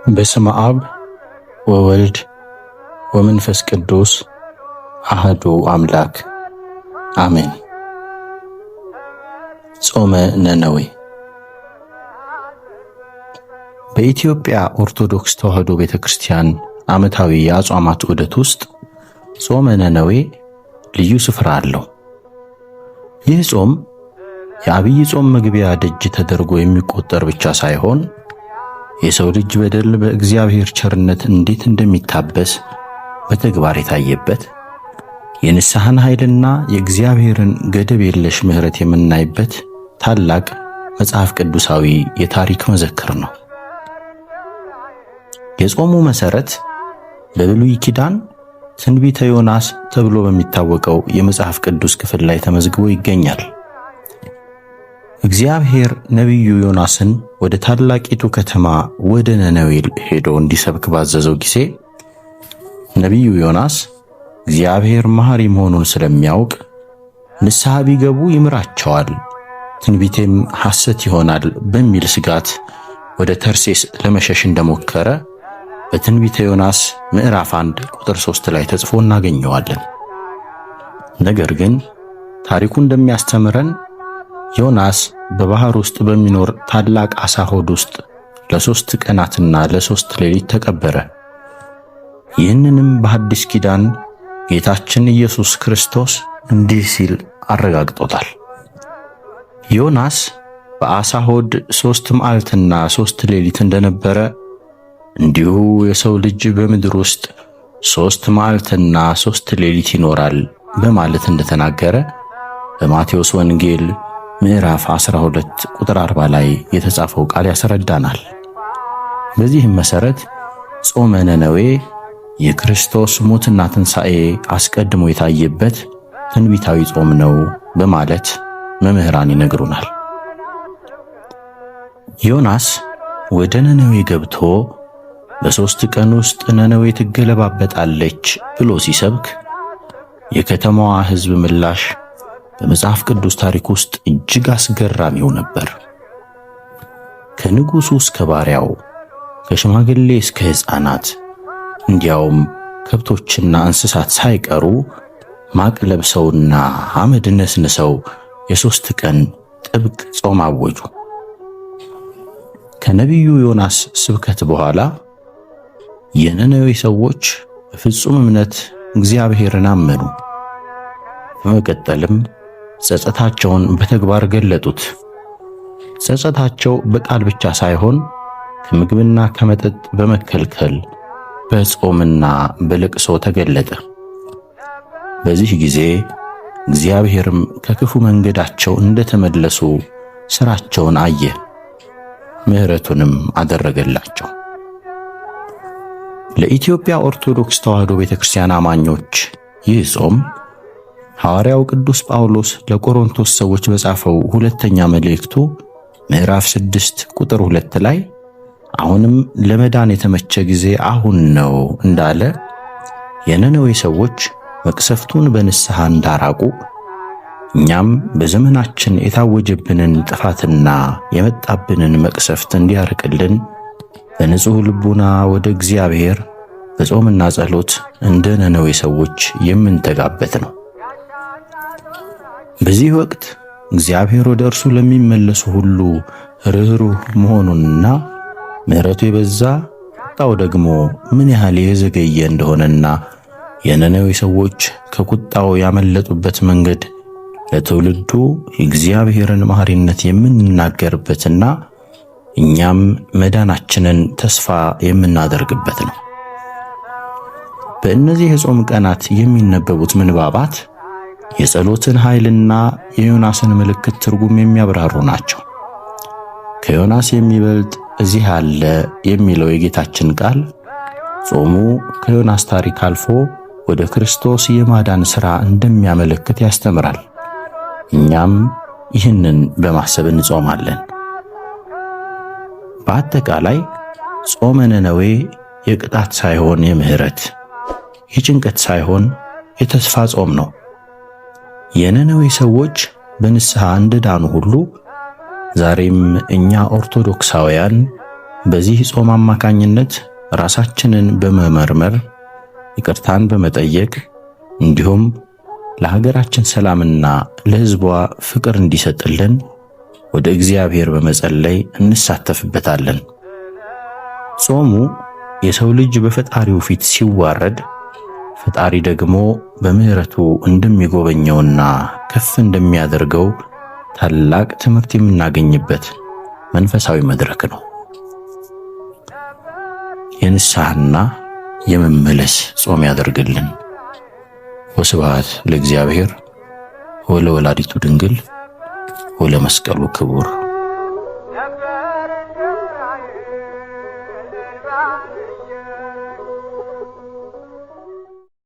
በስመ አብ ወወልድ ወመንፈስ ቅዱስ አሐዱ አምላክ አሜን። ጾመ ነነዌ በኢትዮጵያ ኦርቶዶክስ ተዋሕዶ ቤተክርስቲያን ዓመታዊ የአጽዋማት ዑደት ውስጥ ጾመ ነነዌ ልዩ ስፍራ አለው። ይህ ጾም የአብይ ጾም መግቢያ ደጅ ተደርጎ የሚቆጠር ብቻ ሳይሆን የሰው ልጅ በደል በእግዚአብሔር ቸርነት እንዴት እንደሚታበስ በተግባር የታየበት የንስሐን ኃይልና የእግዚአብሔርን ገደብ የለሽ ምሕረት የምናይበት ታላቅ መጽሐፍ ቅዱሳዊ የታሪክ መዘክር ነው። የጾሙ መሠረት በብሉይ ኪዳን ትንቢተ ዮናስ ተብሎ በሚታወቀው የመጽሐፍ ቅዱስ ክፍል ላይ ተመዝግቦ ይገኛል። እግዚአብሔር ነቢዩ ዮናስን ወደ ታላቂቱ ከተማ ወደ ነነዌ ሄዶ እንዲሰብክ ባዘዘው ጊዜ ነቢዩ ዮናስ እግዚአብሔር መሐሪ መሆኑን ስለሚያውቅ ንስሐ ቢገቡ ይምራቸዋል፣ ትንቢቴም ሐሰት ይሆናል በሚል ስጋት ወደ ተርሴስ ለመሸሽ እንደሞከረ በትንቢተ ዮናስ ምዕራፍ 1 ቁጥር 3 ላይ ተጽፎ እናገኘዋለን። ነገር ግን ታሪኩ እንደሚያስተምረን ዮናስ በባህር ውስጥ በሚኖር ታላቅ ዓሣ ሆድ ውስጥ ለ3 ቀናትና ለ3 ሌሊት ተቀበረ። ይህንንም በሐዲስ ኪዳን ጌታችን ኢየሱስ ክርስቶስ እንዲህ ሲል አረጋግጦታል። ዮናስ በዓሣ ሆድ 3 መዓልትና 3 ሌሊት እንደነበረ እንዲሁ የሰው ልጅ በምድር ውስጥ 3 መዓልትና 3 ሌሊት ይኖራል በማለት እንደተናገረ በማቴዎስ ወንጌል ምዕራፍ 12 ቁጥር 40 ላይ የተጻፈው ቃል ያስረዳናል። በዚህም መሠረት ጾመ ነነዌ የክርስቶስ ሞትና ትንሣኤ አስቀድሞ የታየበት ትንቢታዊ ጾም ነው በማለት መምህራን ይነግሩናል። ዮናስ ወደ ነነዌ ገብቶ በ3 ቀን ውስጥ ነነዌ ትገለባበጣለች ብሎ ሲሰብክ የከተማዋ ሕዝብ ምላሽ በመጽሐፍ ቅዱስ ታሪክ ውስጥ እጅግ አስገራሚው ነበር። ከንጉሡ እስከ ባሪያው፣ ከሽማግሌ እስከ ሕፃናት፣ እንዲያውም ከብቶችና እንስሳት ሳይቀሩ ማቅ ለብሰውና አመድ ነስንሰው የ3 ቀን ጥብቅ ጾም አወጁ። ከነቢዩ ዮናስ ስብከት በኋላ የነነዌ ሰዎች በፍጹም እምነት እግዚአብሔርን አመኑ። በመቀጠልም ጸጸታቸውን በተግባር ገለጡት። ጸጸታቸው በቃል ብቻ ሳይሆን ከምግብና ከመጠጥ በመከልከል በጾምና በልቅሶ ተገለጠ። በዚህ ጊዜ እግዚአብሔርም ከክፉ መንገዳቸው እንደተመለሱ ሥራቸውን አየ፣ ምሕረቱንም አደረገላቸው። ለኢትዮጵያ ኦርቶዶክስ ተዋሕዶ ቤተክርስቲያን አማኞች ይህ ጾም ሐዋርያው ቅዱስ ጳውሎስ ለቆሮንቶስ ሰዎች በጻፈው ሁለተኛ መልእክቱ ምዕራፍ 6 ቁጥር 2 ላይ አሁንም ለመዳን የተመቸ ጊዜ አሁን ነው እንዳለ የነነዌ ሰዎች መቅሰፍቱን በንስሐ እንዳራቁ እኛም በዘመናችን የታወጀብንን ጥፋትና የመጣብንን መቅሰፍት እንዲያርቅልን በንጹሕ ልቡና ወደ እግዚአብሔር በጾምና ጸሎት እንደ ነነዌ ሰዎች የምንተጋበት ነው። በዚህ ወቅት እግዚአብሔር ወደ እርሱ ለሚመለሱ ሁሉ ርኅሩህ መሆኑንና ምሕረቱ የበዛ ቁጣው ደግሞ ምን ያህል የዘገየ እንደሆነና የነነዌ ሰዎች ከቁጣው ያመለጡበት መንገድ ለትውልዱ የእግዚአብሔርን መሐሪነት የምንናገርበትና እኛም መዳናችንን ተስፋ የምናደርግበት ነው። በእነዚህ የጾም ቀናት የሚነበቡት ምንባባት የጸሎትን ኃይልና የዮናስን ምልክት ትርጉም የሚያብራሩ ናቸው። ከዮናስ የሚበልጥ እዚህ አለ የሚለው የጌታችን ቃል ጾሙ ከዮናስ ታሪክ አልፎ ወደ ክርስቶስ የማዳን ሥራ እንደሚያመለክት ያስተምራል። እኛም ይህንን በማሰብ እንጾማለን። በአጠቃላይ ጾመ ነነዌ የቅጣት ሳይሆን የምሕረት፣ የጭንቀት ሳይሆን የተስፋ ጾም ነው። የነነዌ ሰዎች በንስሐ እንደዳኑ ሁሉ ዛሬም እኛ ኦርቶዶክሳውያን በዚህ ጾም አማካኝነት ራሳችንን በመመርመር ይቅርታን በመጠየቅ እንዲሁም ለሀገራችን ሰላምና ለሕዝቧ ፍቅር እንዲሰጥልን ወደ እግዚአብሔር በመጸለይ እንሳተፍበታለን። ጾሙ የሰው ልጅ በፈጣሪው ፊት ሲዋረድ ፈጣሪ ደግሞ በምሕረቱ እንደሚጎበኘውና ከፍ እንደሚያደርገው ታላቅ ትምህርት የምናገኝበት መንፈሳዊ መድረክ ነው። የንስሐና የመመለስ ጾም ያደርግልን። ወስብሐት ለእግዚአብሔር ወለወላዲቱ ድንግል ወለመስቀሉ ክቡር።